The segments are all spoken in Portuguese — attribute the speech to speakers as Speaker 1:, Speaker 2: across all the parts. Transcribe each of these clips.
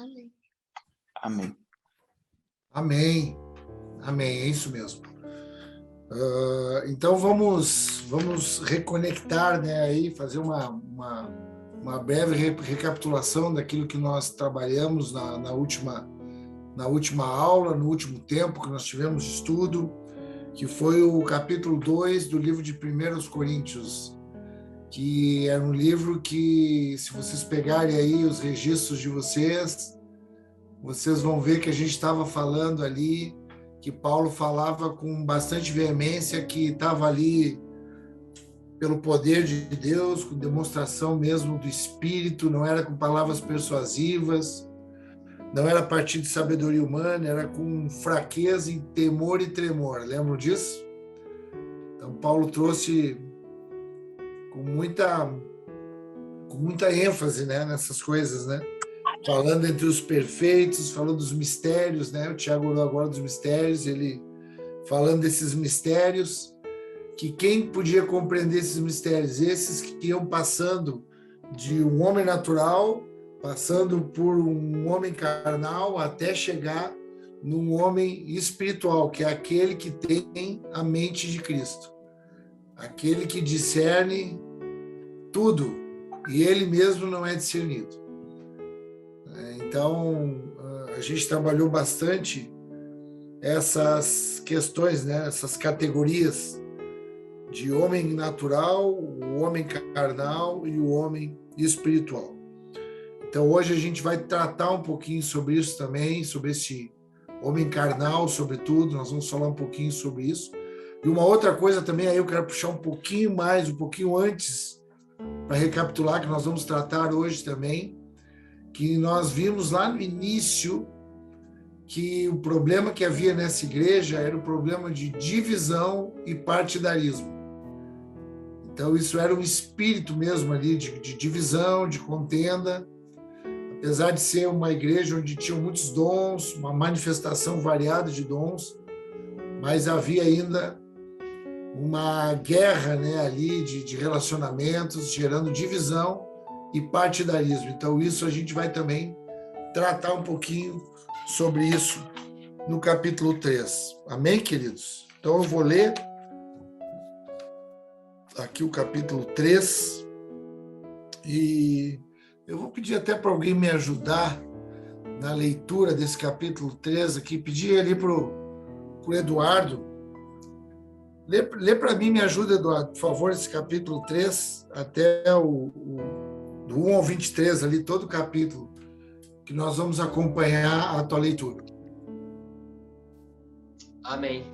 Speaker 1: Amém.
Speaker 2: Amém. Amém, é isso mesmo. Então vamos reconectar, né, aí, fazer uma breve recapitulação daquilo que nós trabalhamos na última aula, no último tempo que nós tivemos de estudo, que foi o capítulo 2 do livro de 1 Coríntios, que era um livro que, se vocês pegarem aí os registros de vocês vão ver que a gente estava falando ali, que Paulo falava com bastante veemência, que estava ali pelo poder de Deus, com demonstração mesmo do Espírito, não era com palavras persuasivas, não era a partir de sabedoria humana, era com fraqueza, em temor e tremor. Lembram disso? Então, Paulo trouxe com muita ênfase, né, nessas coisas, né? Falando entre os perfeitos, falando dos mistérios, né? O Tiago orou agora dos mistérios, ele falando desses mistérios, que quem podia compreender esses mistérios? Esses que iam passando de um homem natural, passando por um homem carnal, até chegar num homem espiritual, que é aquele que tem a mente de Cristo, aquele que discerne tudo, e ele mesmo não é discernido. Então, a gente trabalhou bastante essas questões, né? Essas categorias de homem natural, o homem carnal e o homem espiritual. Então, hoje a gente vai tratar um pouquinho sobre isso também, sobre esse homem carnal, sobretudo, nós vamos falar um pouquinho sobre isso. E uma outra coisa também, aí eu quero puxar um pouquinho mais, um pouquinho antes, para recapitular, que nós vamos tratar hoje também, que nós vimos lá no início que o problema que havia nessa igreja era o problema de divisão e partidarismo. Então, isso era um espírito mesmo ali de divisão, de contenda, apesar de ser uma igreja onde tinham muitos dons, uma manifestação variada de dons, mas havia ainda uma guerra, né, ali de relacionamentos, gerando divisão e partidarismo. Então, isso a gente vai também tratar um pouquinho sobre isso no capítulo 3. Amém, queridos? Então, eu vou ler aqui o capítulo 3 e eu vou pedir até para alguém me ajudar na leitura desse capítulo 3 aqui, pedir ali para o Eduardo. Lê para mim, me ajuda, Eduardo, por favor, esse capítulo 3 até do 1 ao 23, ali, todo o capítulo, que nós vamos acompanhar a tua leitura.
Speaker 3: Amém.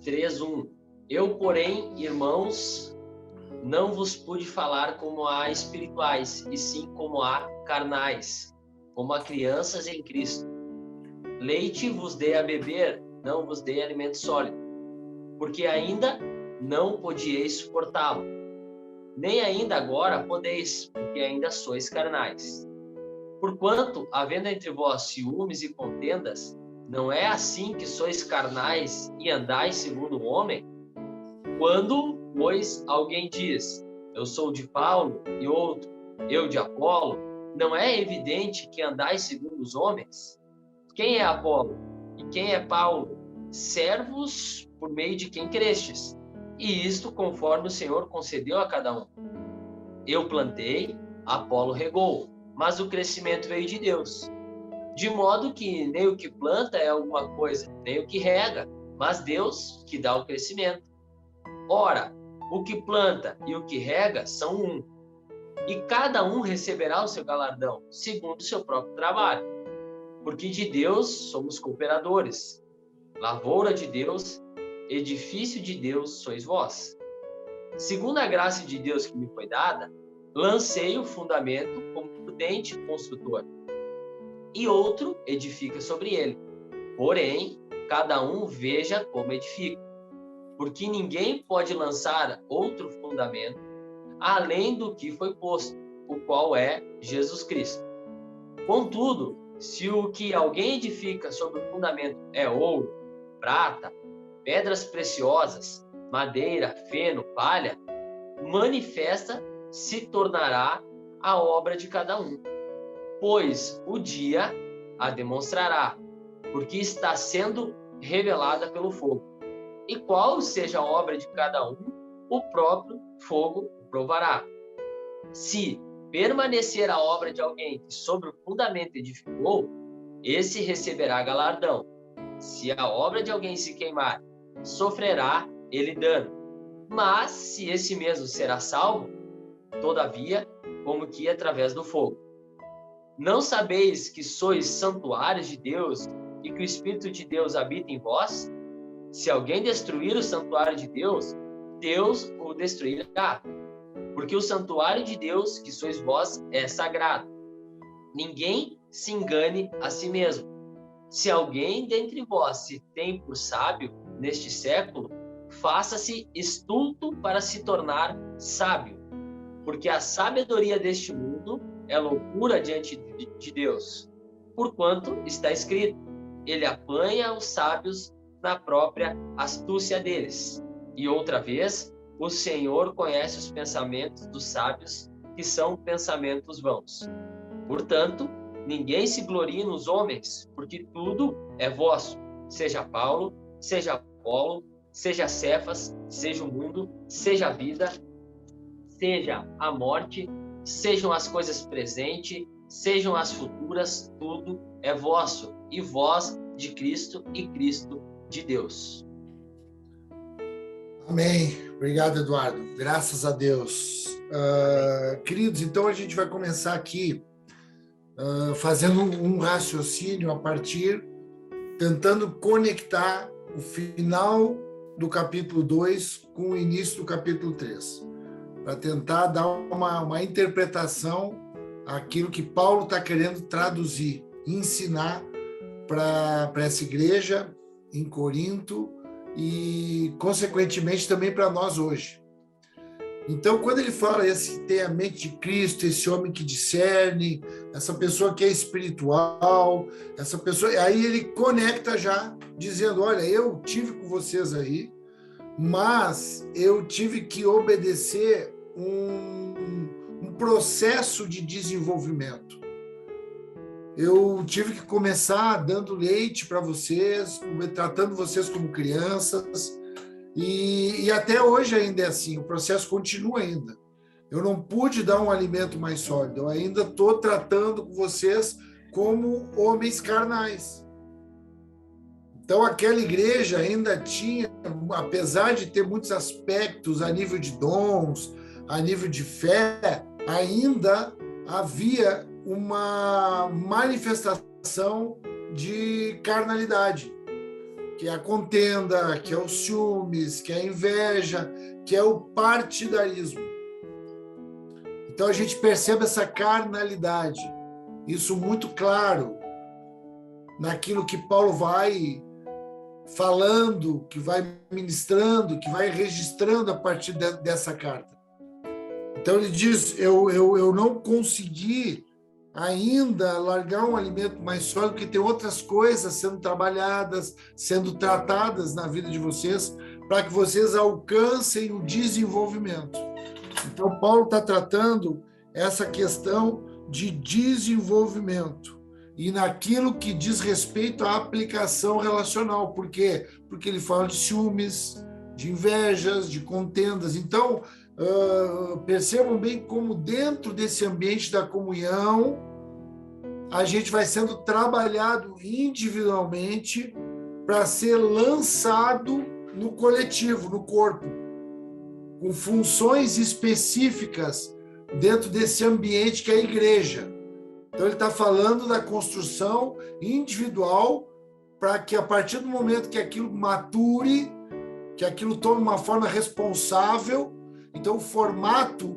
Speaker 3: 3:1. Eu, porém, irmãos, não vos pude falar como a espirituais, e sim como a carnais, como a crianças em Cristo. Leite vos dei a beber, não vos dei alimento sólido, porque ainda não podieis suportá-lo. Nem ainda agora podeis, porque ainda sois carnais. Porquanto, havendo entre vós ciúmes e contendas, não é assim que sois carnais e andais segundo o homem? Quando, pois, alguém diz, eu sou de Paulo, e outro, eu de Apolo, não é evidente que andais segundo os homens? Quem é Apolo? E quem é Paulo? Servos por meio de quem crestes, e isto conforme o Senhor concedeu a cada um. Eu plantei, Apolo regou, mas o crescimento veio de Deus. De modo que nem o que planta é alguma coisa, nem o que rega, mas Deus que dá o crescimento. Ora, o que planta e o que rega são um, e cada um receberá o seu galardão, segundo o seu próprio trabalho. Porque de Deus somos cooperadores, lavoura de Deus, edifício de Deus sois vós. Segundo a graça de Deus que me foi dada, lancei o fundamento como prudente construtor, e outro edifica sobre ele. Porém, cada um veja como edifica. Porque ninguém pode lançar outro fundamento além do que foi posto, o qual é Jesus Cristo. Contudo, se o que alguém edifica sobre o fundamento é ouro, prata, pedras preciosas, madeira, feno, palha, manifesta se tornará a obra de cada um. pois o dia a demonstrará, porque está sendo revelada pelo fogo. E qual seja a obra de cada um, o próprio fogo o provará. Se permanecer a obra de alguém que sobre o fundamento edificou, esse receberá galardão. Se a obra de alguém se queimar, sofrerá ele dano. Mas se esse mesmo será salvo, todavia, como que através do fogo. Não sabeis que sois santuários de Deus e que o Espírito de Deus habita em vós? Se alguém destruir o santuário de Deus, Deus o destruirá. Porque o santuário de Deus, que sois vós, é sagrado. Ninguém se engane a si mesmo. Se alguém dentre vós se tem por sábio neste século, faça-se estulto para se tornar sábio. Porque a sabedoria deste mundo é loucura diante de Deus. Porquanto está escrito, ele apanha os sábios na própria astúcia deles. E outra vez, o Senhor conhece os pensamentos dos sábios, que são pensamentos vãos. Portanto, ninguém se glorie nos homens, porque tudo é vosso, seja Paulo, seja Apolo, seja Cefas, seja o mundo, seja a vida, seja a morte, sejam as coisas presentes, sejam as futuras, tudo é vosso, e vós de Cristo e Cristo de Deus.
Speaker 2: Amém. Obrigado, Eduardo. Graças a Deus. Queridos, então a gente vai começar aqui fazendo um raciocínio a partir, tentando conectar o final do capítulo 2 com o início do capítulo 3, para tentar dar uma interpretação àquilo que Paulo está querendo traduzir, ensinar para essa igreja em Corinto e, consequentemente, também para nós hoje. Então, quando ele fala esse tem a mente de Cristo, esse homem que discerne, essa pessoa que é espiritual, essa pessoa, aí ele conecta já, dizendo, olha, eu tive com vocês aí, mas eu tive que obedecer um processo de desenvolvimento. Eu tive que começar dando leite para vocês, tratando vocês como crianças, e até hoje ainda é assim, o processo continua ainda. Eu não pude dar um alimento mais sólido, eu ainda estou tratando com vocês como homens carnais. Então, aquela igreja ainda tinha, apesar de ter muitos aspectos a nível de dons, a nível de fé, ainda havia uma manifestação de carnalidade, que é a contenda, que é os ciúmes, que é a inveja, que é o partidarismo. Então, a gente percebe essa carnalidade, isso muito claro naquilo que Paulo vai falando, que vai ministrando, que vai registrando a partir dessa carta. Então ele diz, eu não consegui ainda largar um alimento mais sólido, porque tem outras coisas sendo trabalhadas, sendo tratadas na vida de vocês, para que vocês alcancem o desenvolvimento. Então Paulo está tratando essa questão de desenvolvimento, e naquilo que diz respeito à aplicação relacional. Por quê? Porque ele fala de ciúmes, de invejas, de contendas. Então, percebam bem como dentro desse ambiente da comunhão, a gente vai sendo trabalhado individualmente para ser lançado no coletivo, no corpo, com funções específicas dentro desse ambiente que é a igreja. Então, ele está falando da construção individual para que, a partir do momento que aquilo mature, que aquilo tome uma forma responsável, então o formato,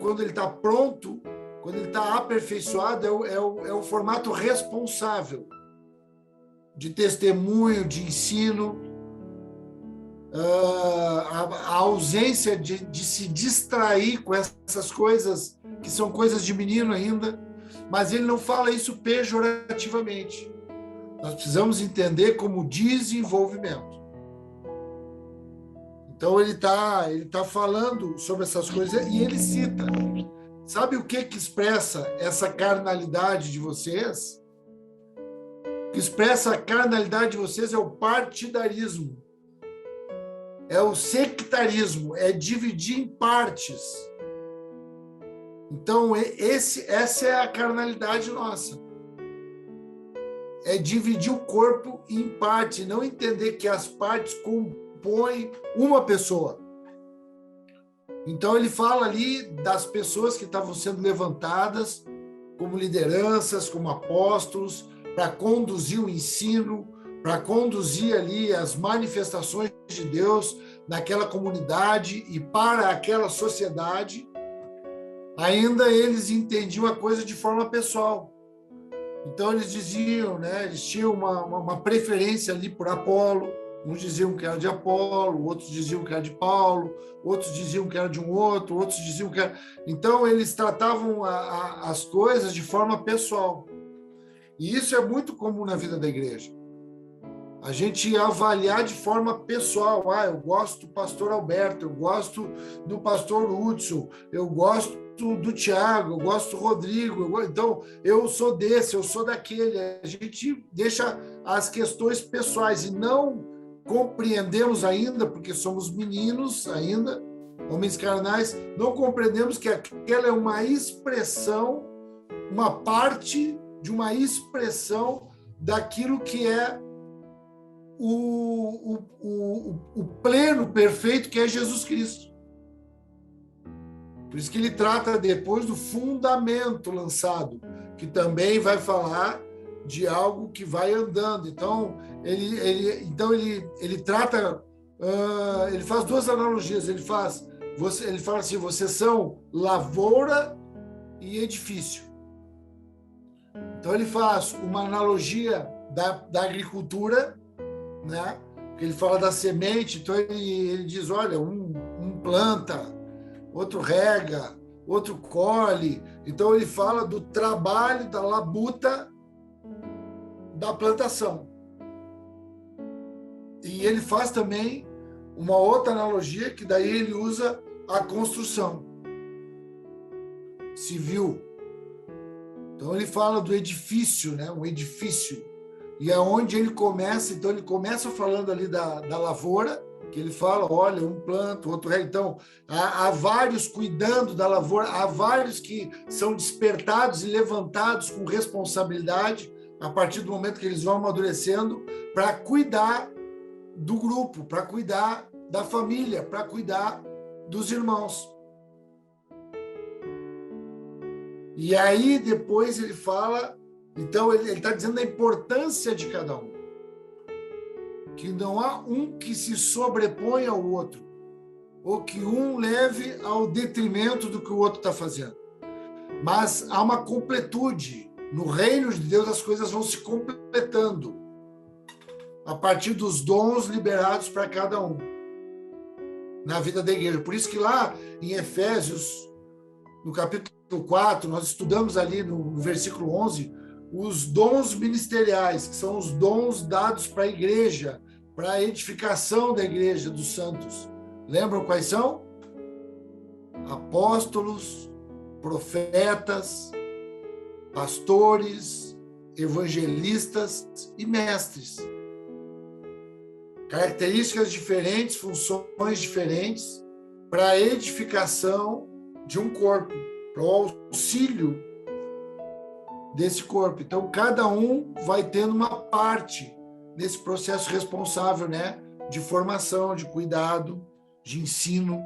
Speaker 2: quando ele está pronto, quando ele está aperfeiçoado, é o formato responsável de testemunho, de ensino, a ausência de se distrair com essas coisas que são coisas de menino ainda, mas ele não fala isso pejorativamente. Nós precisamos entender como desenvolvimento. Então ele tá falando sobre essas coisas e ele cita Sabe o que expressa essa carnalidade de vocês? O que expressa a carnalidade de vocês é o partidarismo, é o sectarismo, é dividir em partes. Então, essa é a carnalidade nossa. É dividir o corpo em partes, não entender que as partes compõem uma pessoa. Então, ele fala ali das pessoas que estavam sendo levantadas como lideranças, como apóstolos, para conduzir o ensino, para conduzir ali as manifestações de Deus naquela comunidade e para aquela sociedade. Ainda eles entendiam a coisa de forma pessoal. Então, eles diziam, né, eles tinham uma preferência ali por Apolo. Uns diziam que era de Apolo, outros diziam que era de Paulo, outros diziam que era de um outro, outros diziam que era... Então, eles tratavam as coisas de forma pessoal. E isso é muito comum na vida da igreja. A gente avaliar de forma pessoal. Ah, eu gosto do pastor Alberto, eu gosto do pastor Hudson, eu gosto do Tiago, eu gosto do Rodrigo, então eu sou desse, eu sou daquele. A gente deixa as questões pessoais e não compreendemos ainda, porque somos meninos ainda, homens carnais, não compreendemos que aquela é uma expressão, uma parte de uma expressão daquilo que é o pleno, perfeito, que é Jesus Cristo. Por isso que ele trata depois do fundamento lançado, que também vai falar de algo que vai andando. Então, ele trata, ele faz duas analogias. Ele fala assim, vocês são lavoura e edifício. Então, ele faz uma analogia da agricultura, né? Porque ele fala da semente, então ele diz, olha, um planta, outro rega, outro colhe. Então, ele fala do trabalho, da labuta, da plantação. E ele faz também uma outra analogia, que daí ele usa a construção civil. Então, ele fala do edifício, né? Um edifício. E é onde ele começa. Então, ele começa falando ali da lavoura, que ele fala, olha, um planta, outro rega. Então, há vários cuidando da lavoura, há vários que são despertados e levantados com responsabilidade a partir do momento que eles vão amadurecendo para cuidar do grupo, para cuidar da família, para cuidar dos irmãos. E aí, depois ele fala, então ele está dizendo a importância de cada um. Que não há um que se sobreponha ao outro, ou que um leve ao detrimento do que o outro está fazendo. Mas há uma completude. No reino de Deus, as coisas vão se completando a partir dos dons liberados para cada um na vida da igreja. Por isso que lá em Efésios, no capítulo 4, nós estudamos ali no versículo 11, os dons ministeriais, que são os dons dados para a igreja, para a edificação da igreja dos santos. Lembram quais são? Apóstolos, profetas, pastores, evangelistas e mestres. Características diferentes, funções diferentes para a edificação de um corpo, para o auxílio desse corpo. Então, cada um vai tendo uma parte nesse processo responsável, né, de formação, de cuidado, de ensino.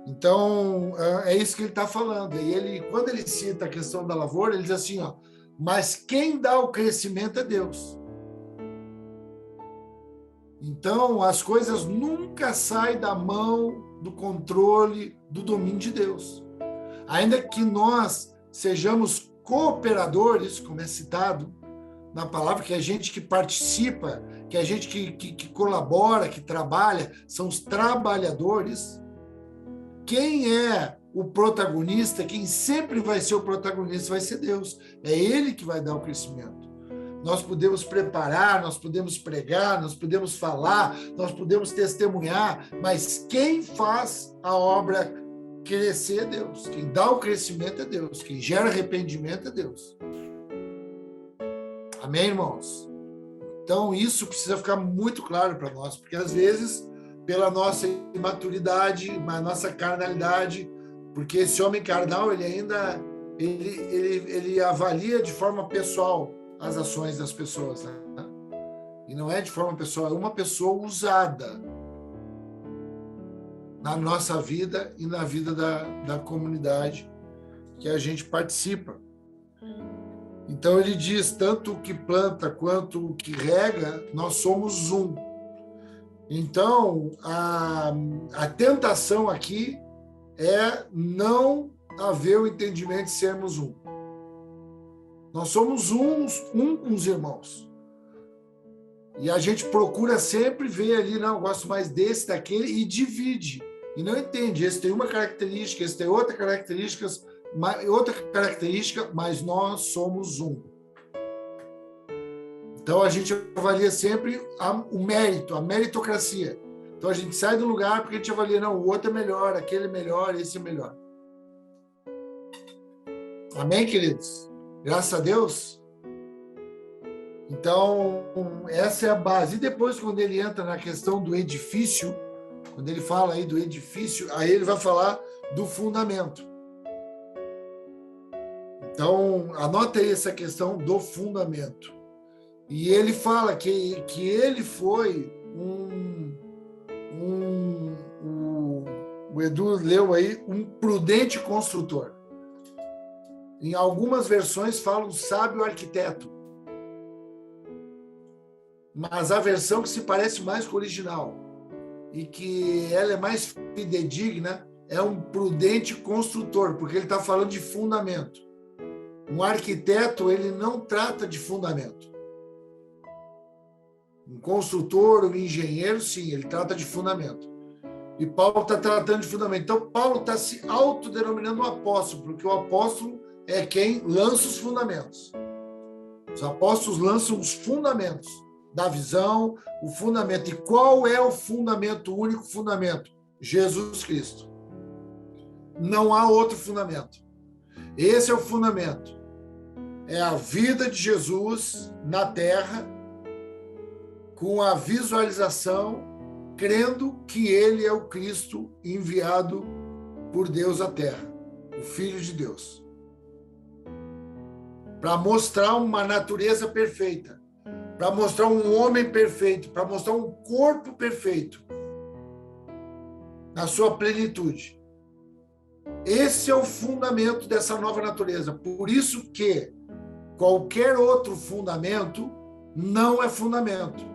Speaker 2: Então, é isso que ele está falando. E ele, quando ele cita a questão da lavoura, ele diz assim, ó, mas quem dá o crescimento é Deus. Então, as coisas nunca saem da mão, do controle, do domínio de Deus. Ainda que nós sejamos cooperadores, como é citado na palavra, que é gente que participa, que é gente que colabora, que trabalha, são os trabalhadores. Quem é o protagonista, quem sempre vai ser o protagonista, vai ser Deus. É Ele que vai dar o crescimento. Nós podemos preparar, nós podemos pregar, nós podemos falar, nós podemos testemunhar, mas quem faz a obra crescer é Deus. Quem dá o crescimento é Deus. Quem gera arrependimento é Deus. Amém, irmãos? Então, isso precisa ficar muito claro para nós, porque às vezes, pela nossa imaturidade, a nossa carnalidade, porque esse homem carnal, ele ainda ele avalia de forma pessoal as ações das pessoas, né? E não é de forma pessoal, é uma pessoa usada na nossa vida e na vida da comunidade que a gente participa. Então ele diz, tanto o que planta quanto o que rega, nós somos um. Então, a tentação aqui é não haver o entendimento de sermos um. Nós somos um com os irmãos. E a gente procura sempre ver ali, não, eu gosto mais desse, daquele, e divide. E não entende, esse tem uma característica, esse tem outra característica, mas nós somos um. Então a gente avalia sempre o mérito, a meritocracia. Então a gente sai do lugar porque a gente avalia, não, o outro é melhor, aquele é melhor, esse é melhor. Amém, queridos? Graças a Deus. Então, essa é a base. E depois, quando ele entra na questão do edifício, quando ele fala aí do edifício, aí ele vai falar do fundamento. Então, anota aí essa questão do fundamento. E ele fala que ele foi o Edu leu aí, um prudente construtor. Em algumas versões fala um sábio arquiteto. Mas a versão que se parece mais com o original e que ela é mais fidedigna é um prudente construtor, porque ele está falando de fundamento. Um arquiteto, ele não trata de fundamento. Um construtor, um engenheiro, sim, ele trata de fundamento. E Paulo está tratando de fundamento. Então, Paulo está se autodenominando um apóstolo, porque o apóstolo é quem lança os fundamentos. Os apóstolos lançam os fundamentos da visão, o fundamento. E qual é o fundamento, o único fundamento? Jesus Cristo. Não há outro fundamento. Esse é o fundamento. É a vida de Jesus na terra, com a visualização, crendo que ele é o Cristo enviado por Deus à terra, o Filho de Deus. Para mostrar uma natureza perfeita, para mostrar um homem perfeito, para mostrar um corpo perfeito, na sua plenitude. Esse é o fundamento dessa nova natureza. Por isso que qualquer outro fundamento não é fundamento.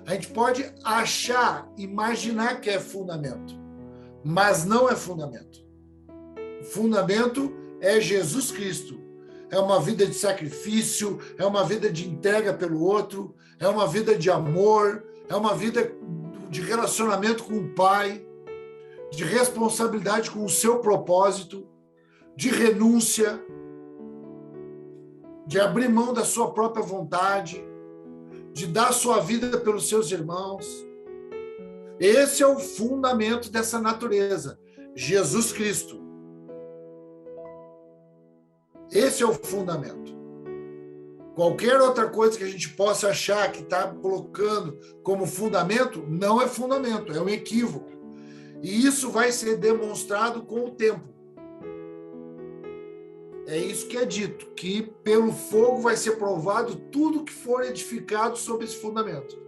Speaker 2: A gente pode achar, imaginar que é fundamento, mas não é fundamento. O fundamento é Jesus Cristo. É uma vida de sacrifício, é uma vida de entrega pelo outro, é uma vida de amor, é uma vida de relacionamento com o Pai, de responsabilidade com o seu propósito, de renúncia, de abrir mão da sua própria vontade, de dar sua vida pelos seus irmãos. Esse é o fundamento dessa natureza, Jesus Cristo. Esse é o fundamento. Qualquer outra coisa que a gente possa achar que está colocando como fundamento, não é fundamento, é um equívoco. E isso vai ser demonstrado com o tempo. É isso que é dito, que pelo fogo vai ser provado tudo que for edificado sobre esse fundamento.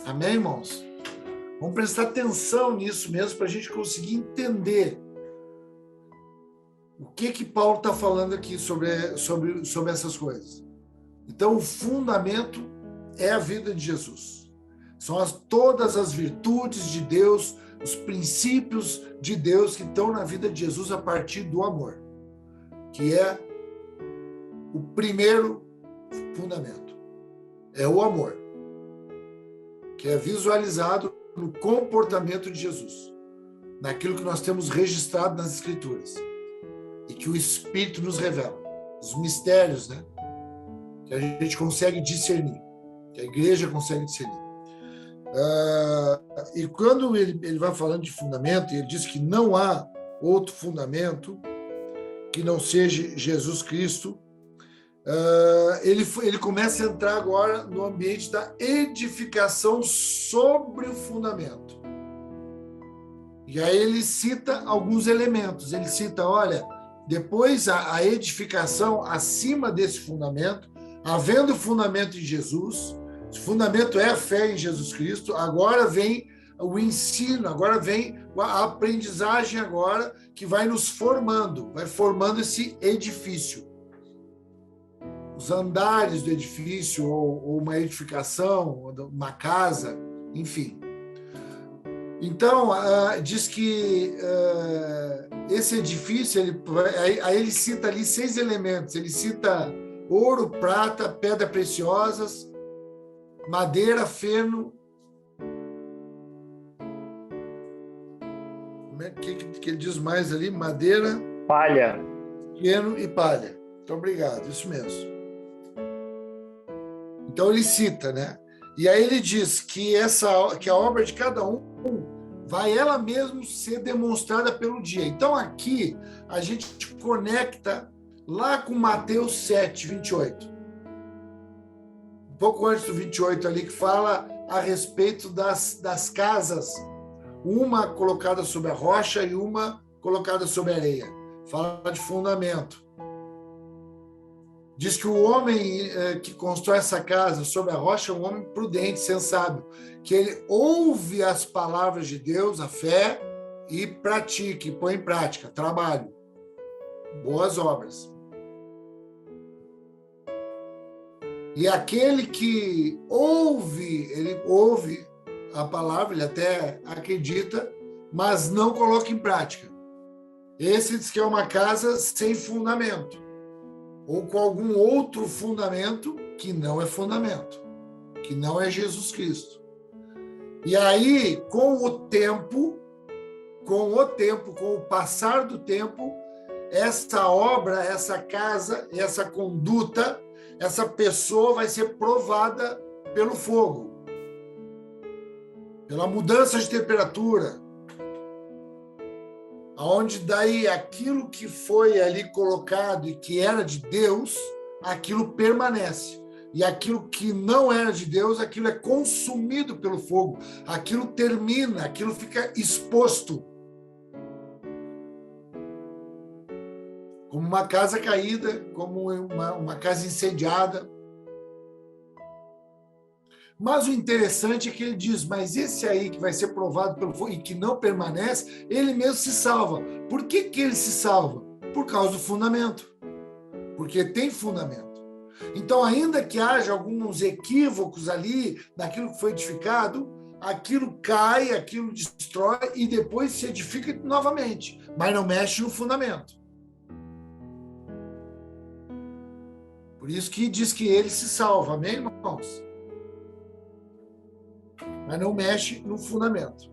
Speaker 2: Amém, irmãos? Vamos prestar atenção nisso mesmo para a gente conseguir entender o que Paulo está falando aqui sobre essas coisas. Então, o fundamento é a vida de Jesus. São todas as virtudes de Deus, os princípios de Deus que estão na vida de Jesus a partir do amor, que é o primeiro fundamento. É o amor, que é visualizado no comportamento de Jesus, naquilo que nós temos registrado nas Escrituras e que o Espírito nos revela, os mistérios, né? Que a gente consegue discernir, que a igreja consegue discernir. E quando ele vai falando de fundamento, ele diz que não há outro fundamento que não seja Jesus Cristo. Ele começa a entrar agora no ambiente da edificação sobre o fundamento. E aí ele cita alguns elementos. Ele cita, olha, depois a edificação acima desse fundamento, havendo fundamento em Jesus, o fundamento é a fé em Jesus Cristo, agora vem o ensino, agora vem a aprendizagem agora que vai nos formando, vai formando esse edifício. Os andares do edifício, ou uma edificação, uma casa, enfim. Então, diz que esse edifício, aí ele cita ali 6 elementos. Ele cita ouro, prata, pedras preciosas, madeira, feno. Como é que ele diz mais ali? Madeira,
Speaker 1: palha,
Speaker 2: feno e palha. Muito obrigado, isso mesmo. Então ele cita, né? E aí ele diz que a obra de cada um vai ela mesmo ser demonstrada pelo dia. Então aqui a gente conecta lá com Mateus 7, 28. Um pouco antes do 28 ali, que fala a respeito das casas, uma colocada sobre a rocha e uma colocada sobre a areia. Fala de fundamento. Diz que o homem que constrói essa casa sobre a rocha é um homem prudente, sensato, que ele ouve as palavras de Deus, a fé, e pratica, e põe em prática, trabalho, boas obras. E aquele que ele ouve a palavra, ele até acredita, mas não coloca em prática. Esse diz que é uma casa sem fundamento, ou com algum outro fundamento que não é fundamento, que não é Jesus Cristo. E aí, com o passar do tempo, essa obra, essa casa, essa conduta, essa pessoa vai ser provada pelo fogo, pela mudança de temperatura, onde daí aquilo que foi ali colocado e que era de Deus, aquilo permanece. E aquilo que não era de Deus, aquilo é consumido pelo fogo. Aquilo termina, aquilo fica exposto. Como uma casa caída, como uma casa incendiada. Mas o interessante é que ele diz, mas esse aí que vai ser provado pelo fogo e que não permanece, ele mesmo se salva. Por que ele se salva? Por causa do fundamento. Porque tem fundamento. Então, ainda que haja alguns equívocos ali, naquilo que foi edificado, aquilo cai, aquilo destrói e depois se edifica novamente, mas não mexe no fundamento. Por isso que diz que ele se salva, amém, irmãos? Mas não mexe no fundamento.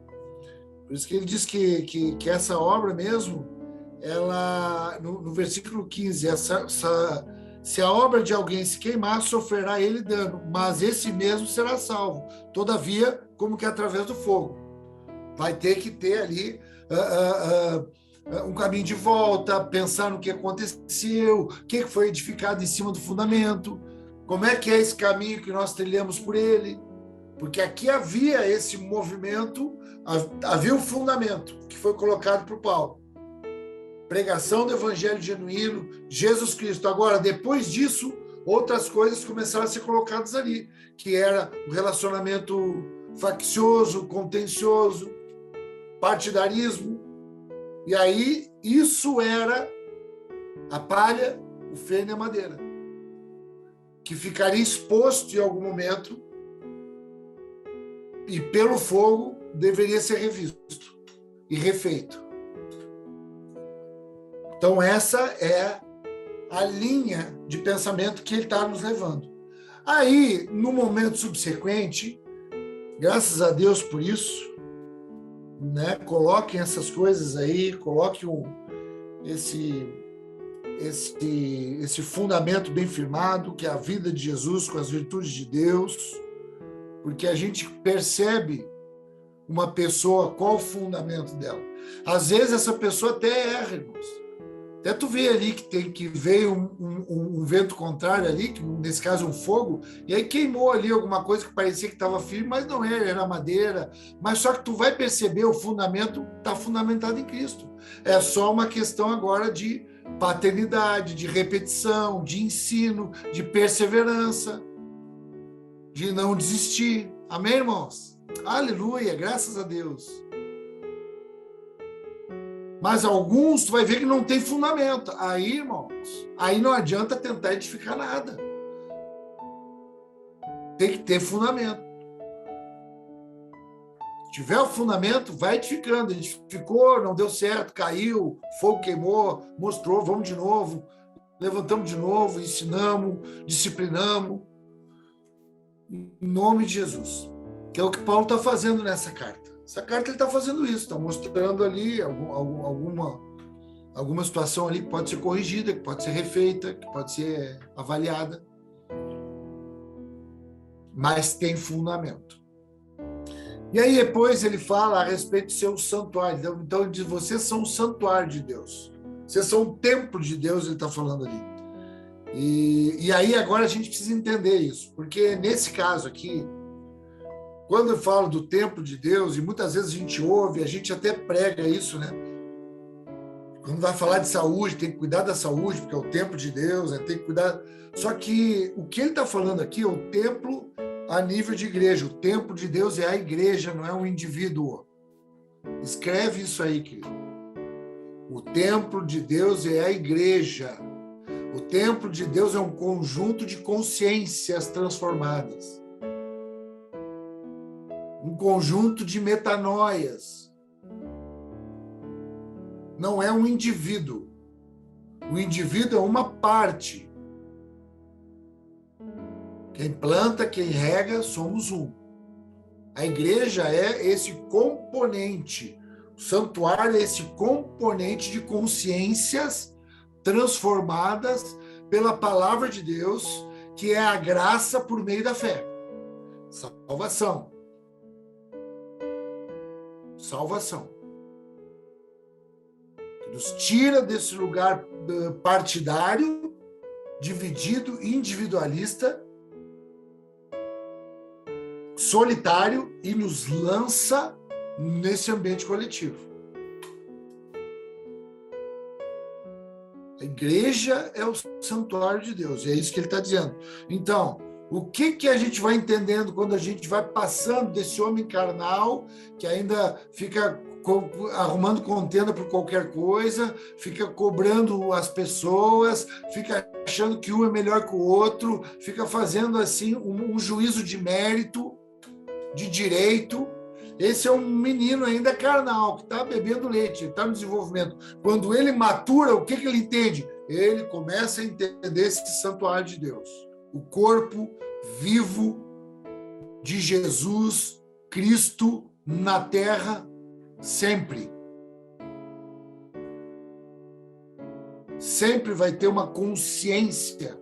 Speaker 2: Por isso que ele diz que essa obra mesmo, ela, no versículo 15, se a obra de alguém se queimar, sofrerá ele dano, mas esse mesmo será salvo. Todavia, como que através do fogo. Vai ter que ter ali um caminho de volta, pensar no que aconteceu, o que foi edificado em cima do fundamento, como é que é esse caminho que nós trilhamos por ele. Porque aqui havia esse movimento, havia um fundamento que foi colocado por Paulo. Pregação do evangelho genuíno, Jesus Cristo. Agora, depois disso, outras coisas começaram a ser colocadas ali, que era o relacionamento faccioso, contencioso, partidarismo. E aí, isso era a palha, o feno e a madeira, que ficaria exposto em algum momento e pelo fogo deveria ser revisto e refeito. Então essa é a linha de pensamento que ele está nos levando. Aí, no momento subsequente, graças a Deus por isso, né, coloquem essas coisas aí, coloquem esse fundamento bem firmado, que é a vida de Jesus com as virtudes de Deus, porque a gente percebe uma pessoa, qual o fundamento dela. Às vezes essa pessoa até erra, irmãos. Até tu vê ali que veio um vento contrário ali, que nesse caso um fogo, e aí queimou ali alguma coisa que parecia que estava firme, mas não era madeira. Mas só que tu vai perceber o fundamento está fundamentado em Cristo. É só uma questão agora de paternidade, de repetição, de ensino, de perseverança, de não desistir. Amém, irmãos? Aleluia, graças a Deus. Mas alguns, tu vai ver que não tem fundamento. Aí, irmãos, aí não adianta tentar edificar nada. Tem que ter fundamento. Se tiver o fundamento, vai edificando. Edificou, não deu certo, caiu, fogo queimou, mostrou, vamos de novo, levantamos de novo, ensinamos, disciplinamos. Em nome de Jesus. Que é o que Paulo está fazendo nessa carta. Essa carta ele está fazendo isso, está mostrando ali alguma situação ali que pode ser corrigida, que pode ser refeita, que pode ser avaliada, mas tem fundamento. E aí depois ele fala a respeito do seu santuário. Então ele diz, vocês são o santuário de Deus. Vocês são o templo de Deus, ele está falando ali. E aí agora a gente precisa entender isso, porque nesse caso aqui, quando eu falo do templo de Deus, e muitas vezes a gente ouve, a gente até prega isso, né? Quando vai falar de saúde, tem que cuidar da saúde, porque é o templo de Deus, né? Tem que cuidar. Só que o que ele está falando aqui é o templo a nível de igreja. O templo de Deus é a igreja, não é um indivíduo. Escreve isso aí, querido. O templo de Deus é a igreja. O templo de Deus é um conjunto de consciências transformadas. Um conjunto de metanoias. Não é um indivíduo. O indivíduo é uma parte. Quem planta, quem rega, somos um. A igreja é esse componente. O santuário é esse componente de consciências transformadas pela palavra de Deus, que é a graça por meio da fé. Salvação. Salvação. Que nos tira desse lugar partidário, dividido, individualista, solitário, e nos lança nesse ambiente coletivo. A igreja é o santuário de Deus, é isso que ele está dizendo. Então, o que a gente vai entendendo quando a gente vai passando desse homem carnal, que ainda fica arrumando contenda por qualquer coisa, fica cobrando as pessoas, fica achando que um é melhor que o outro, fica fazendo assim um juízo de mérito, de direito. Esse é um menino ainda carnal, que está bebendo leite, está no desenvolvimento. Quando ele matura, o que ele entende? Ele começa a entender esse santuário de Deus. O corpo vivo de Jesus Cristo na terra, sempre. Sempre vai ter uma consciência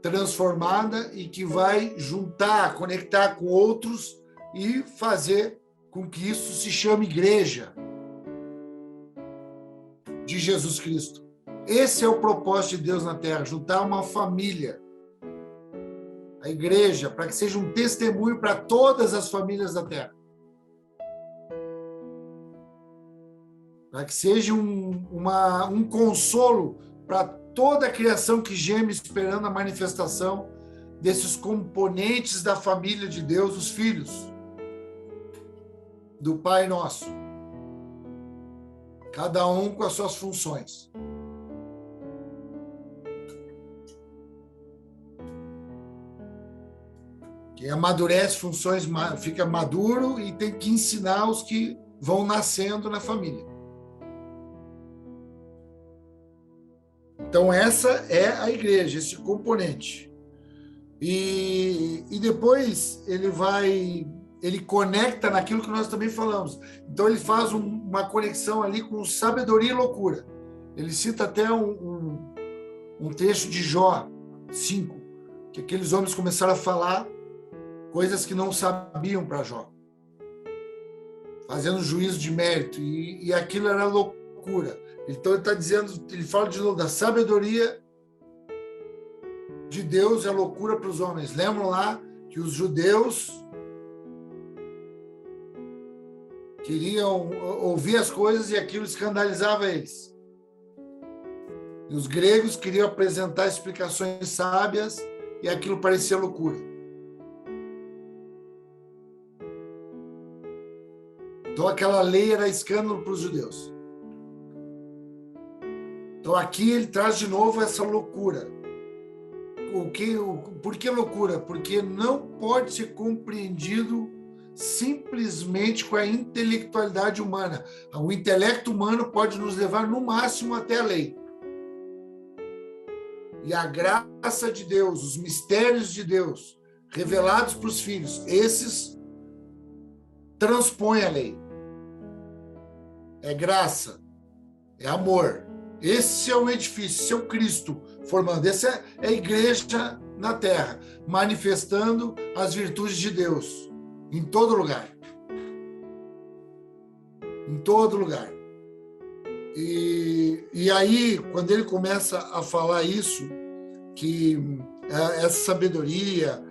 Speaker 2: transformada e que vai juntar, conectar com outros e fazer com que isso se chame igreja de Jesus Cristo. Esse é o propósito de Deus na terra, juntar uma família, a igreja, para que seja um testemunho para todas as famílias da terra. Para que seja um consolo para toda a criação que geme esperando a manifestação desses componentes da família de Deus, os filhos do Pai Nosso. Cada um com as suas funções. Quem amadurece funções fica maduro e tem que ensinar os que vão nascendo na família. Então essa é a igreja, esse componente. E depois ele conecta naquilo que nós também falamos. Então ele faz uma conexão ali com sabedoria e loucura. Ele cita até um trecho de Jó 5, que aqueles homens começaram a falar coisas que não sabiam para Jó, fazendo juízo de mérito, e aquilo era loucura. Então ele está dizendo, ele fala de novo da sabedoria de Deus, é loucura para os homens. Lembram lá que os judeus queriam ouvir as coisas e aquilo escandalizava eles. E os gregos queriam apresentar explicações sábias e aquilo parecia loucura. Então aquela lei era escândalo para os judeus. Então aqui ele traz de novo essa loucura. Por que loucura? Porque não pode ser compreendido simplesmente com a intelectualidade humana. O intelecto humano pode nos levar no máximo até a lei. E a graça de Deus, os mistérios de Deus, revelados para os filhos, esses transpõem a lei. É graça, é amor. Esse é o edifício, esse é o Cristo formando. Essa é a igreja na terra, manifestando as virtudes de Deus em todo lugar. Em todo lugar. E aí, quando ele começa a falar isso, que essa sabedoria,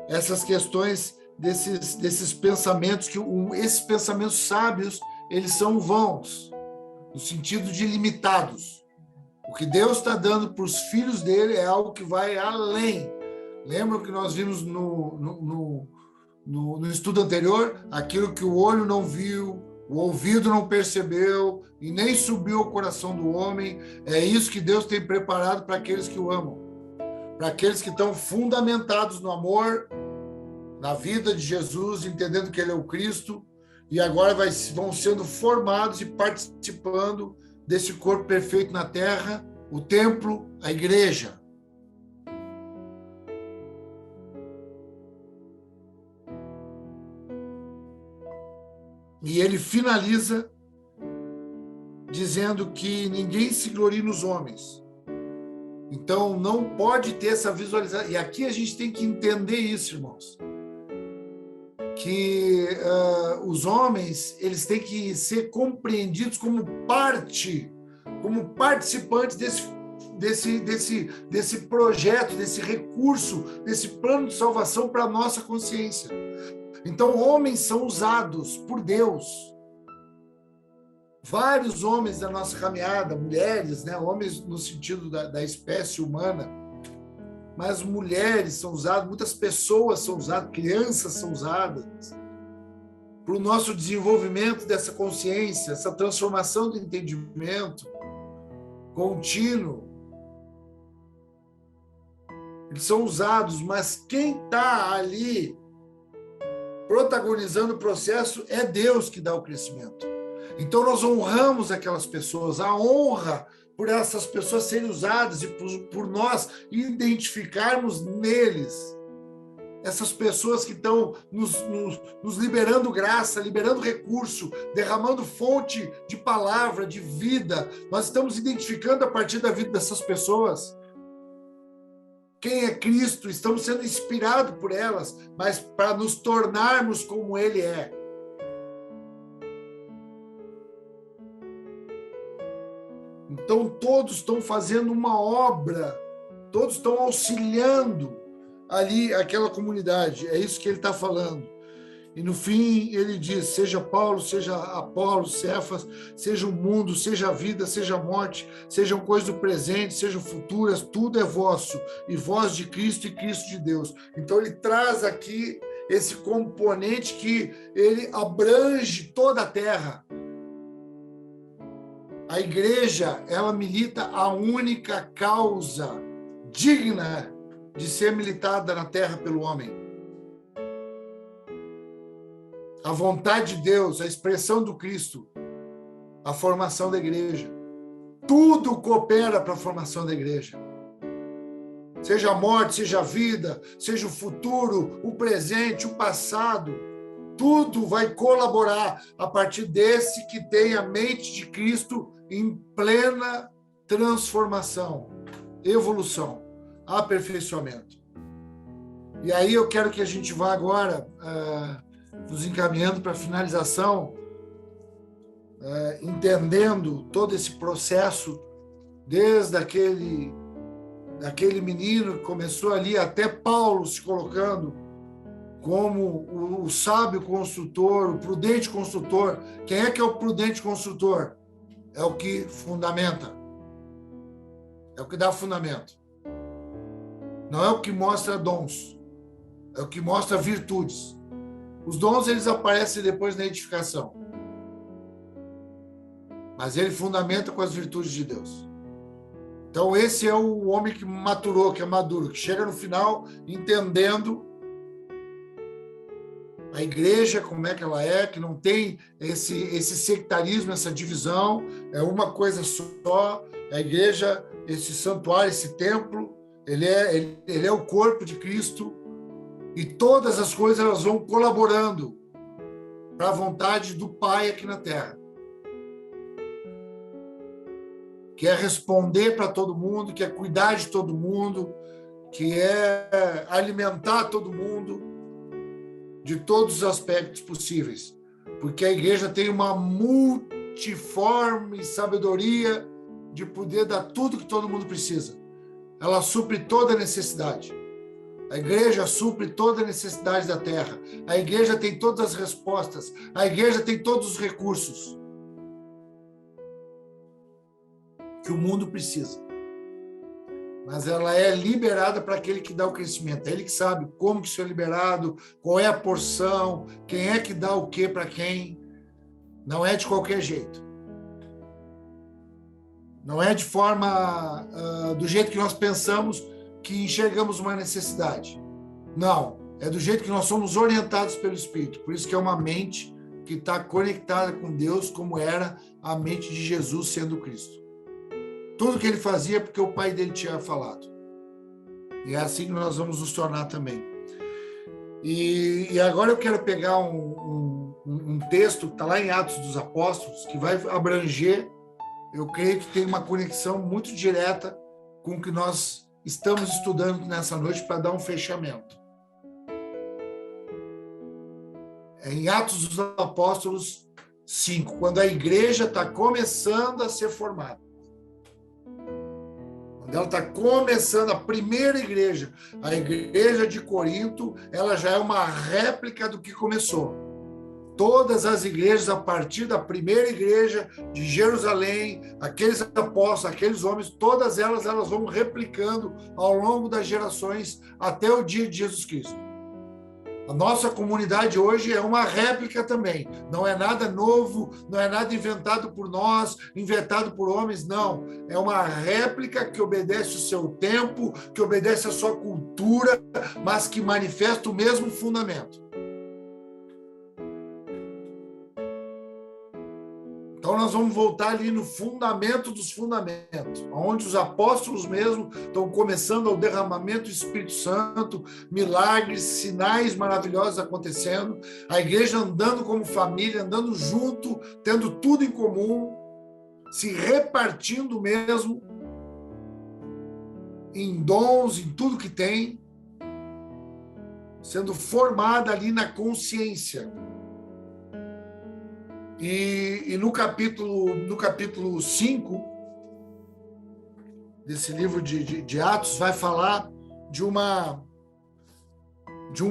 Speaker 2: essas questões desses pensamentos, que esses pensamentos sábios, eles são vãos, no sentido de limitados. O que Deus está dando para os filhos dele é algo que vai além. Lembram que nós vimos no estudo anterior? Aquilo que o olho não viu, o ouvido não percebeu e nem subiu ao coração do homem. É isso que Deus tem preparado para aqueles que o amam. Para aqueles que estão fundamentados no amor, na vida de Jesus, entendendo que Ele é o Cristo, e agora vão sendo formados e participando desse corpo perfeito na terra, o templo, a igreja. E ele finaliza dizendo que ninguém se glorie nos homens. Então, não pode ter essa visualização. E aqui a gente tem que entender isso, irmãos. Que os homens, eles têm que ser compreendidos como parte, como participantes desse projeto, desse recurso, desse plano de salvação para a nossa consciência. Então, homens são usados por Deus. Vários homens da nossa caminhada, mulheres, né? Homens no sentido da espécie humana, mas mulheres são usadas, muitas pessoas são usadas, crianças são usadas para o nosso desenvolvimento dessa consciência, essa transformação do entendimento contínuo. Eles são usados, mas quem está ali protagonizando o processo é Deus que dá o crescimento. Então nós honramos aquelas pessoas, a honra por essas pessoas serem usadas e por nós identificarmos neles essas pessoas que estão nos liberando graça, liberando recurso, derramando fonte de palavra, de vida. Nós estamos identificando a partir da vida dessas pessoas quem é Cristo, estamos sendo inspirados por elas, mas para nos tornarmos como Ele é. Então, todos estão fazendo uma obra, todos estão auxiliando ali aquela comunidade. É isso que ele está falando. E no fim, ele diz, seja Paulo, seja Apolo, Cefas, seja o mundo, seja a vida, seja a morte, sejam coisas do presente, sejam futuras, tudo é vosso, e vós de Cristo e Cristo de Deus. Então, ele traz aqui esse componente que ele abrange toda a terra. A igreja, ela milita a única causa digna de ser militada na terra pelo homem. A vontade de Deus, a expressão do Cristo, a formação da igreja. Tudo coopera para a formação da igreja. Seja a morte, seja a vida, seja o futuro, o presente, o passado. Tudo vai colaborar a partir desse que tem a mente de Cristo em plena transformação, evolução, aperfeiçoamento. E aí eu quero que a gente vá agora nos encaminhando para a finalização, entendendo todo esse processo, desde daquele menino que começou ali, até Paulo se colocando como o sábio construtor, o prudente construtor. Quem é que é o prudente construtor? É o que fundamenta. É o que dá fundamento. Não é o que mostra dons. É o que mostra virtudes. Os dons, eles aparecem depois na edificação. Mas ele fundamenta com as virtudes de Deus. Então, esse é o homem que maturou, que é maduro, que chega no final entendendo a igreja, como é que ela é, que não tem esse sectarismo, essa divisão, é uma coisa só. A igreja, esse santuário, esse templo, ele é o corpo de Cristo, e todas as coisas elas vão colaborando para a vontade do Pai aqui na Terra. Que é responder para todo mundo, que é cuidar de todo mundo, que é alimentar todo mundo de todos os aspectos possíveis. Porque a igreja tem uma multiforme sabedoria de poder dar tudo que todo mundo precisa. Ela supre toda a necessidade. A igreja supre toda a necessidade da terra. A igreja tem todas as respostas. A igreja tem todos os recursos que o mundo precisa. Mas ela é liberada para aquele que dá o crescimento. É ele que sabe como que isso é liberado, qual é a porção, quem é que dá o quê para quem. Não é de qualquer jeito. Não é de forma do jeito que nós pensamos que enxergamos uma necessidade. Não, é do jeito que nós somos orientados pelo Espírito. Por isso que é uma mente que está conectada com Deus, como era a mente de Jesus sendo Cristo. Tudo que ele fazia é porque o pai dele tinha falado. E é assim que nós vamos nos tornar também. E agora eu quero pegar um texto que está lá em Atos dos Apóstolos, que vai abranger, eu creio que tem uma conexão muito direta com o que nós estamos estudando nessa noite para dar um fechamento. É em Atos dos Apóstolos 5, quando a igreja está começando a ser formada. Ela está começando, a primeira igreja, a igreja de Corinto, ela já é uma réplica do que começou. Todas as igrejas, a partir da primeira igreja de Jerusalém, aqueles apóstolos, aqueles homens, todas elas vão replicando ao longo das gerações até o dia de Jesus Cristo. A nossa comunidade hoje é uma réplica também. Não é nada novo, não é nada inventado por nós, inventado por homens, não. É uma réplica que obedece o seu tempo, que obedece a sua cultura, mas que manifesta o mesmo fundamento. Então nós vamos voltar ali no fundamento dos fundamentos, onde os apóstolos mesmo estão começando o derramamento do Espírito Santo, milagres, sinais maravilhosos acontecendo, a igreja andando como família, andando junto, tendo tudo em comum, se repartindo mesmo em dons, em tudo que tem, sendo formada ali na consciência. E no capítulo 5 desse livro de Atos, vai falar de um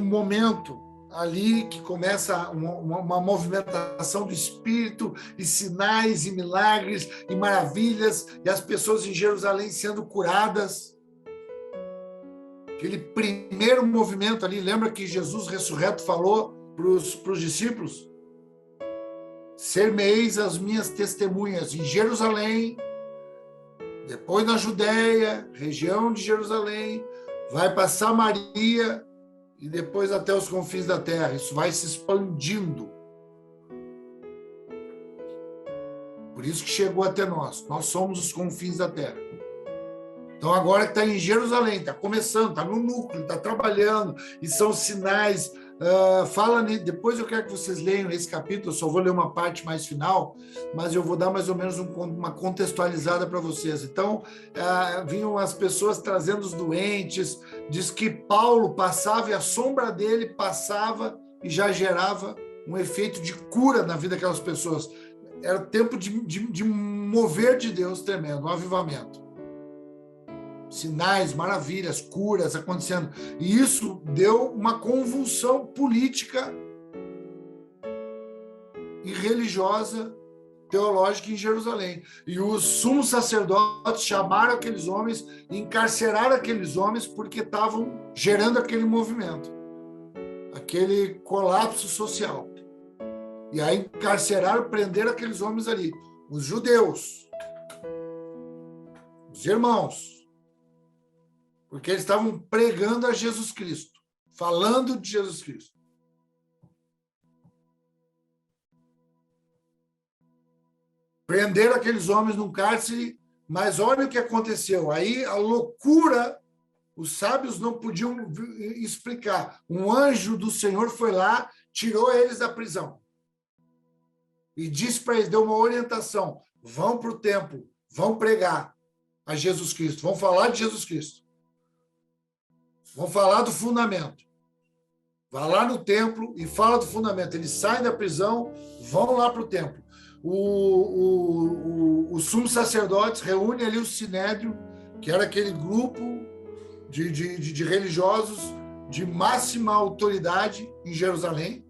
Speaker 2: momento ali que começa uma movimentação do Espírito, e sinais, e milagres, e maravilhas, e as pessoas em Jerusalém sendo curadas. Aquele primeiro movimento ali, lembra que Jesus ressurreto falou para os discípulos? Ser-me-eis as minhas testemunhas em Jerusalém, depois na Judéia, região de Jerusalém, vai para Samaria e depois até os confins da terra. Isso vai se expandindo. Por isso que chegou até nós. Nós somos os confins da terra. Então agora está em Jerusalém, está começando, está no núcleo, está trabalhando, e são sinais Depois eu quero que vocês leiam esse capítulo, eu só vou ler uma parte mais final, mas eu vou dar mais ou menos uma contextualizada para vocês. Então, vinham as pessoas trazendo os doentes, diz que Paulo passava e a sombra dele passava e já gerava um efeito de cura na vida daquelas pessoas. Era tempo de mover de Deus tremendo, um avivamento. Sinais, maravilhas, curas acontecendo. E isso deu uma convulsão política e religiosa, teológica em Jerusalém. E os sumos sacerdotes chamaram aqueles homens e encarceraram aqueles homens porque estavam gerando aquele movimento, aquele colapso social. E aí encarceraram, prenderam aqueles homens ali, os judeus, os irmãos, porque eles estavam pregando a Jesus Cristo, falando de Jesus Cristo. Prenderam aqueles homens num cárcere, mas olha o que aconteceu. Aí a loucura, os sábios não podiam explicar. Um anjo do Senhor foi lá, tirou eles da prisão. E disse para eles, deu uma orientação: vão para o templo, vão pregar a Jesus Cristo, vão falar de Jesus Cristo. Vão falar do fundamento. Vá lá no templo e fala do fundamento. Eles saem da prisão, vão lá para o templo. Os sumos sacerdotes reúnem ali o Sinédrio, que era aquele grupo de religiosos de máxima autoridade em Jerusalém,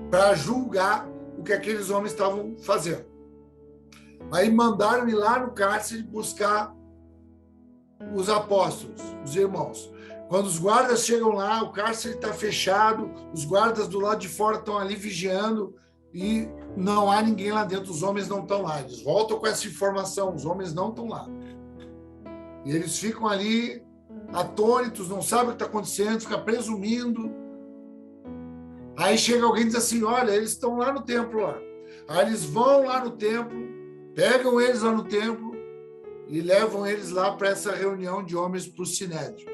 Speaker 2: para julgar o que aqueles homens estavam fazendo. Aí mandaram ir lá no cárcere buscar os apóstolos, os irmãos. Quando os guardas chegam lá, o cárcere está fechado, os guardas do lado de fora estão ali vigiando e não há ninguém lá dentro, os homens não estão lá. Eles voltam com essa informação, os homens não estão lá. E eles ficam ali atônitos, não sabem o que está acontecendo, ficam presumindo. Aí chega alguém e diz assim, olha, eles estão lá no templo lá. Aí eles vão lá no templo, pegam eles lá no templo e levam eles lá para essa reunião de homens para o Sinédrio.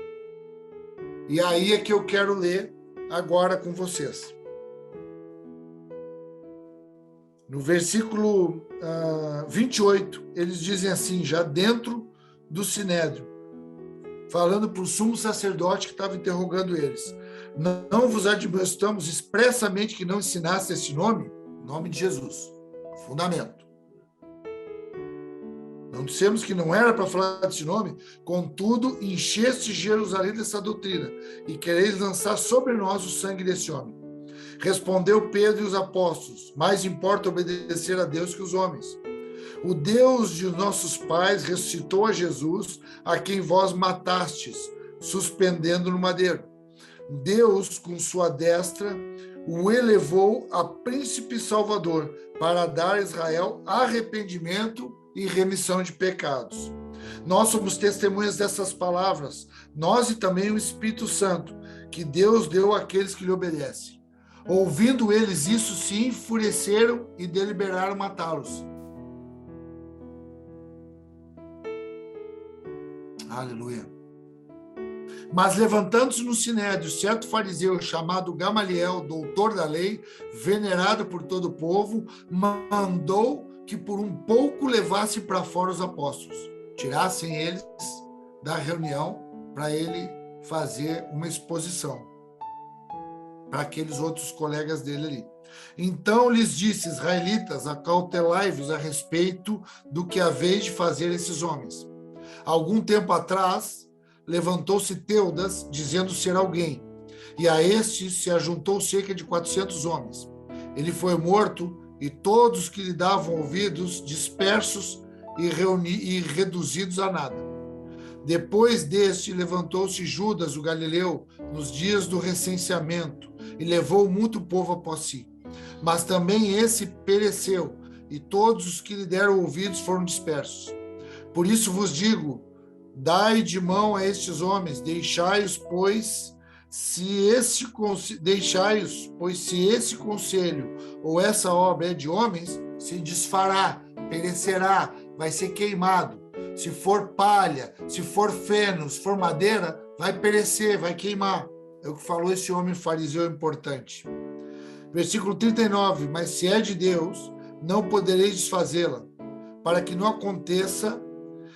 Speaker 2: E aí é que eu quero ler agora com vocês. No versículo 28, eles dizem assim, já dentro do Sinédrio, falando para o sumo sacerdote que estava interrogando eles. Não vos admoestamos expressamente que não ensinasse esse nome? Nome de Jesus, fundamento. Não dissemos que não era para falar desse nome, contudo, encheste Jerusalém dessa doutrina, e quereis lançar sobre nós o sangue desse homem. Respondeu Pedro e os apóstolos, mais importa obedecer a Deus que os homens. O Deus de nossos pais ressuscitou a Jesus, a quem vós matastes, suspendendo no madeiro. Deus, com sua destra, o elevou a príncipe salvador, para dar a Israel arrependimento e remissão de pecados. Nós somos testemunhas dessas palavras, nós e também o Espírito Santo, que Deus deu àqueles que lhe obedecem. Ouvindo eles isso, se enfureceram e deliberaram matá-los. Aleluia. Mas levantando-se no Sinédrio, certo fariseu chamado Gamaliel, doutor da lei, venerado por todo o povo, mandou que por um pouco levassem para fora os apóstolos, tirassem eles da reunião para ele fazer uma exposição para aqueles outros colegas dele ali. Então lhes disse, israelitas, acautelai-vos a respeito do que haveis de fazer esses homens. Algum tempo atrás, levantou-se Teudas, dizendo ser alguém, e a este se ajuntou cerca de 400 homens. Ele foi morto, e todos que lhe davam ouvidos, dispersos e reduzidos a nada. Depois deste, levantou-se Judas, o Galileu, nos dias do recenseamento, e levou muito povo após si. Mas também esse pereceu, e todos os que lhe deram ouvidos foram dispersos. Por isso vos digo, dai de mão a estes homens, deixai-os, pois se esse conselho ou essa obra é de homens, se desfará, perecerá, vai ser queimado. Se for palha, se for feno, se for madeira, vai perecer, vai queimar. É o que falou esse homem fariseu importante. Versículo 39. Mas se é de Deus, não podereis desfazê-la, para que não aconteça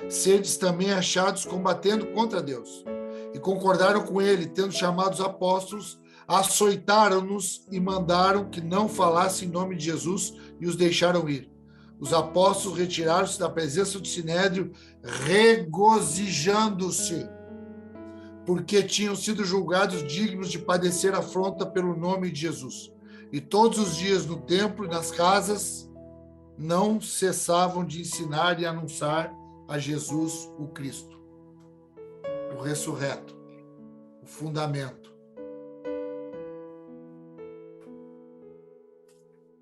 Speaker 2: sedes também achados combatendo contra Deus. E concordaram com ele, tendo chamado os apóstolos, açoitaram-nos e mandaram que não falassem em nome de Jesus e os deixaram ir. Os apóstolos retiraram-se da presença do sinédrio, regozijando-se, porque tinham sido julgados dignos de padecer afronta pelo nome de Jesus. E todos os dias no templo e nas casas não cessavam de ensinar e anunciar a Jesus o Cristo, o ressurreto, o fundamento.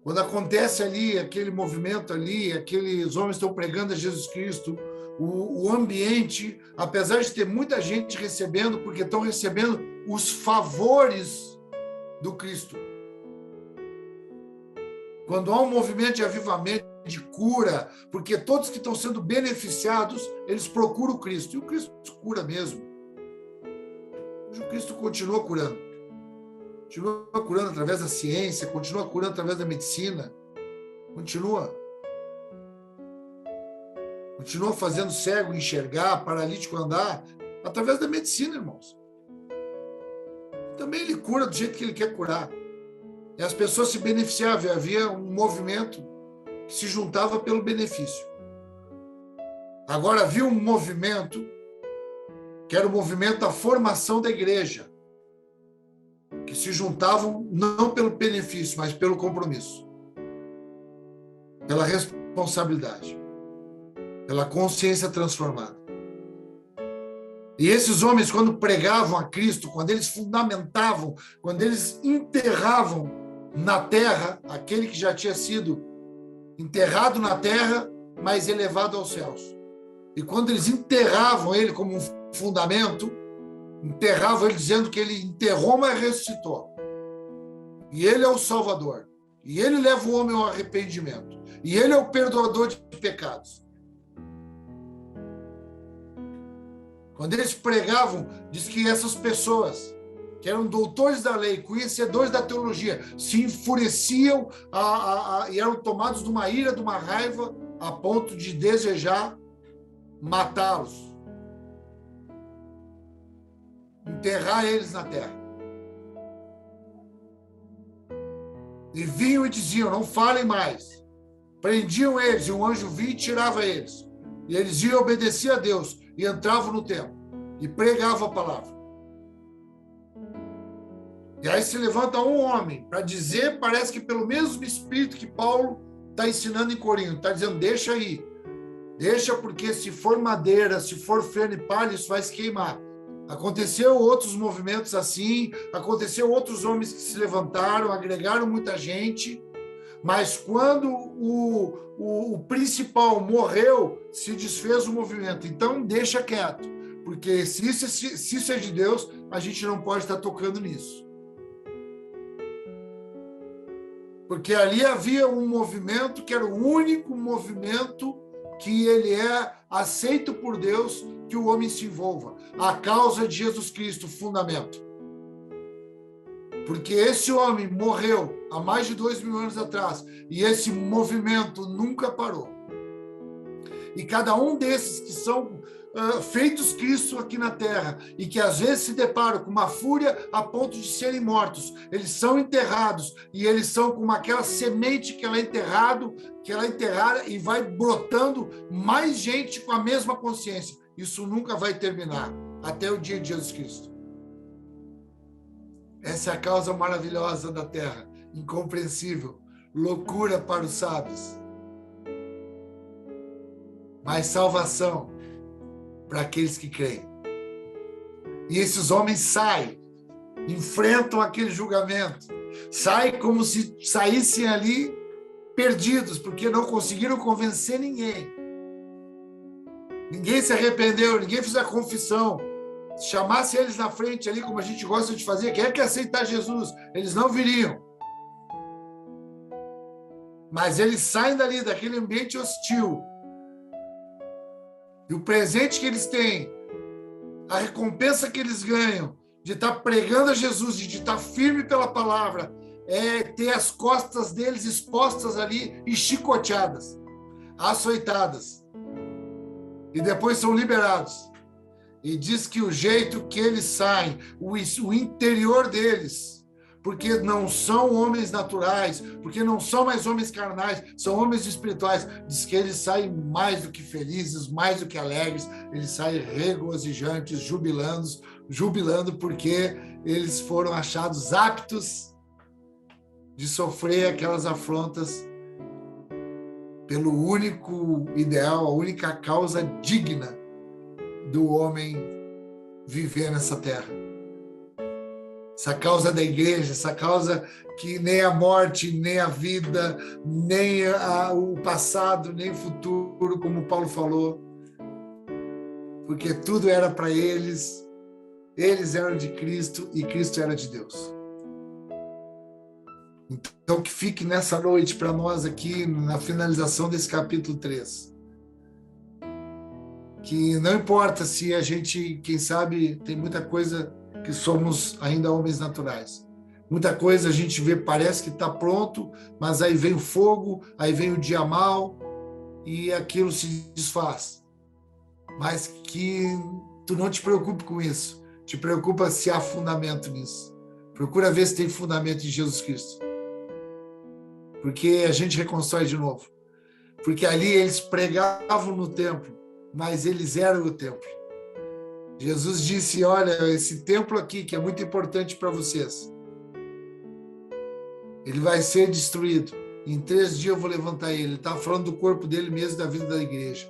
Speaker 2: Quando acontece ali, aquele movimento ali, aqueles homens estão pregando a Jesus Cristo, o ambiente, apesar de ter muita gente recebendo, porque estão recebendo os favores do Cristo. Quando há um movimento de avivamento, de cura, porque todos que estão sendo beneficiados, eles procuram o Cristo. E o Cristo cura mesmo. Hoje o Cristo continua curando. Continua curando através da ciência, continua curando através da medicina. Continua fazendo cego enxergar, paralítico andar, através da medicina, irmãos. Também ele cura do jeito que ele quer curar. E as pessoas se beneficiavam. Havia um movimento que se juntava pelo benefício. Agora havia um movimento que era o movimento da formação da igreja, que se juntavam não pelo benefício, mas pelo compromisso, pela responsabilidade, pela consciência transformada. E esses homens, quando pregavam a Cristo, quando eles fundamentavam, quando eles enterravam na terra aquele que já tinha sido enterrado na terra, mas elevado aos céus. E quando eles enterravam ele como um fundamento, enterravam ele dizendo que ele enterrou, mas ressuscitou. E ele é o Salvador. E ele leva o homem ao arrependimento. E ele é o perdoador de pecados. Quando eles pregavam, diz que essas pessoas, que eram doutores da lei, conhecedores da teologia, se enfureciam e eram tomados de uma ira, de uma raiva, a ponto de desejar matá-los. Enterrar eles na terra. E vinham e diziam, não falem mais. Prendiam eles, e um anjo vinha e tirava eles. E eles iam obedecer a Deus, e entravam no templo, e pregavam a palavra. E aí se levanta um homem para dizer, parece que pelo mesmo espírito que Paulo está ensinando em Corinto, está dizendo, deixa aí, deixa, porque se for madeira, se for feno e palha, isso vai se queimar. Aconteceu outros movimentos assim, aconteceu outros homens que se levantaram, agregaram muita gente, mas quando o principal morreu, se desfez o movimento. Então deixa quieto, porque se isso é de Deus, a gente não pode estar tocando nisso. Porque ali havia um movimento que era o único movimento que ele é aceito por Deus, que o homem se envolva. A causa de Jesus Cristo, fundamento. Porque esse homem morreu há mais de 2.000 anos atrás e esse movimento nunca parou. E cada um desses que são feitos Cristo aqui na terra e que às vezes se deparam com uma fúria a ponto de serem mortos, eles são enterrados e eles são como aquela semente que ela é enterrada e vai brotando mais gente com a mesma consciência. Isso nunca vai terminar até o dia de Jesus Cristo. Essa é a causa maravilhosa da terra, incompreensível, loucura para os sábios. Mas salvação para aqueles que creem. E esses homens saem, enfrentam aquele julgamento, saem como se saíssem ali perdidos, porque não conseguiram convencer ninguém. Ninguém se arrependeu, ninguém fez a confissão. Se chamasse eles na frente ali, como a gente gosta de fazer, quem é que aceitar Jesus? Eles não viriam. Mas eles saem dali, daquele ambiente hostil. E o presente que eles têm, a recompensa que eles ganham, de estar pregando a Jesus, de estar firme pela palavra, é ter as costas deles expostas ali e chicoteadas, açoitadas. E depois são liberados. E diz que o jeito que eles saem, o interior deles, porque não são homens naturais, porque não são mais homens carnais, são homens espirituais, diz que eles saem mais do que felizes, mais do que alegres, eles saem regozijantes, jubilando porque eles foram achados aptos de sofrer aquelas afrontas pelo único ideal, a única causa digna do homem viver nessa terra. Essa causa da igreja, essa causa que nem a morte, nem a vida, nem o passado, nem o futuro, como Paulo falou, porque tudo era para eles, eles eram de Cristo e Cristo era de Deus. Então, que fique nessa noite para nós aqui, na finalização desse capítulo 3. Que não importa se a gente, quem sabe, tem muita coisa que somos ainda homens naturais. Muita coisa a gente vê, parece que está pronto, mas aí vem o fogo, aí vem o dia mau e aquilo se desfaz. Mas que tu não te preocupe com isso. Te preocupa se há fundamento nisso. Procura ver se tem fundamento em Jesus Cristo. Porque a gente reconstrói de novo. Porque ali eles pregavam no templo, mas eles eram o templo. Jesus disse, olha, esse templo aqui, que é muito importante para vocês, ele vai ser destruído. Em 3 dias eu vou levantar ele. Ele estava falando do corpo dele mesmo, da vida da igreja.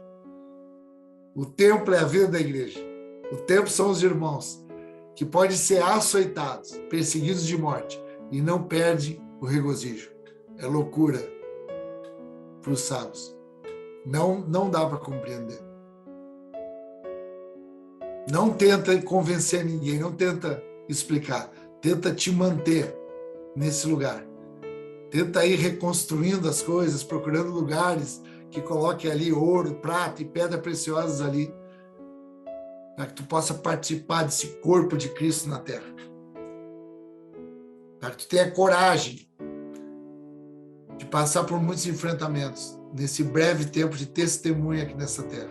Speaker 2: O templo é a vida da igreja. O templo são os irmãos, que podem ser açoitados, perseguidos de morte, e não perdem o regozijo. É loucura para os sábios. Não dá para compreender. Não tenta convencer ninguém, não tenta explicar. Tenta te manter nesse lugar. Tenta ir reconstruindo as coisas, procurando lugares que coloquem ali ouro, prata e pedras preciosas ali, para que tu possa participar desse corpo de Cristo na terra. Para que tu tenha coragem de passar por muitos enfrentamentos nesse breve tempo de testemunha aqui nessa terra.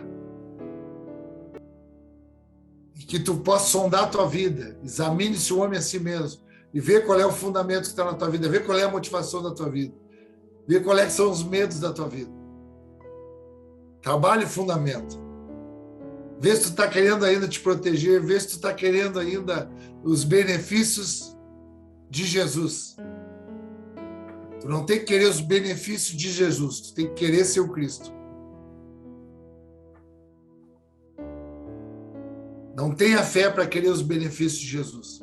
Speaker 2: E que tu possa sondar a tua vida, examine-se o homem a si mesmo e ver qual é o fundamento que está na tua vida, ver qual é a motivação da tua vida, ver qual é que são os medos da tua vida. Trabalhe fundamento. Vê se tu está querendo ainda te proteger, vê se tu está querendo ainda os benefícios de Jesus. Tu não tem que querer os benefícios de Jesus, tu tem que querer ser o Cristo. Não tenha fé para querer os benefícios de Jesus.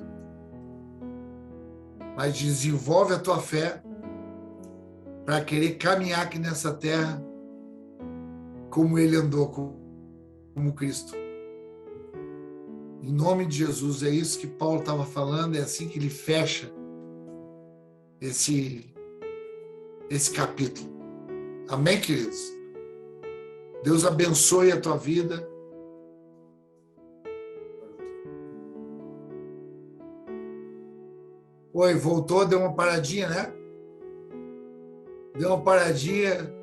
Speaker 2: Mas desenvolve a tua fé para querer caminhar aqui nessa terra como ele andou, como Cristo. Em nome de Jesus, é isso que Paulo estava falando, é assim que ele fecha esse capítulo. Amém, queridos? Deus abençoe a tua vida. Oi, voltou, deu uma paradinha, né? Deu uma paradinha.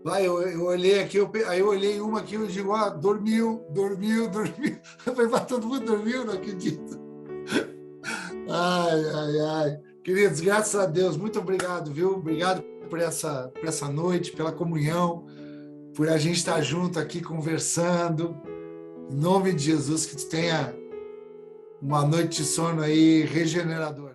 Speaker 2: Vai, eu olhei aqui, aí eu olhei uma aqui, eu digo, dormiu. Eu falei, mas todo mundo dormiu, não acredito. Ai. Queridos, graças a Deus, muito obrigado, viu? Obrigado por essa noite, pela comunhão, por a gente estar junto aqui conversando. Em nome de Jesus, que tu tenha uma noite de sono aí regeneradora.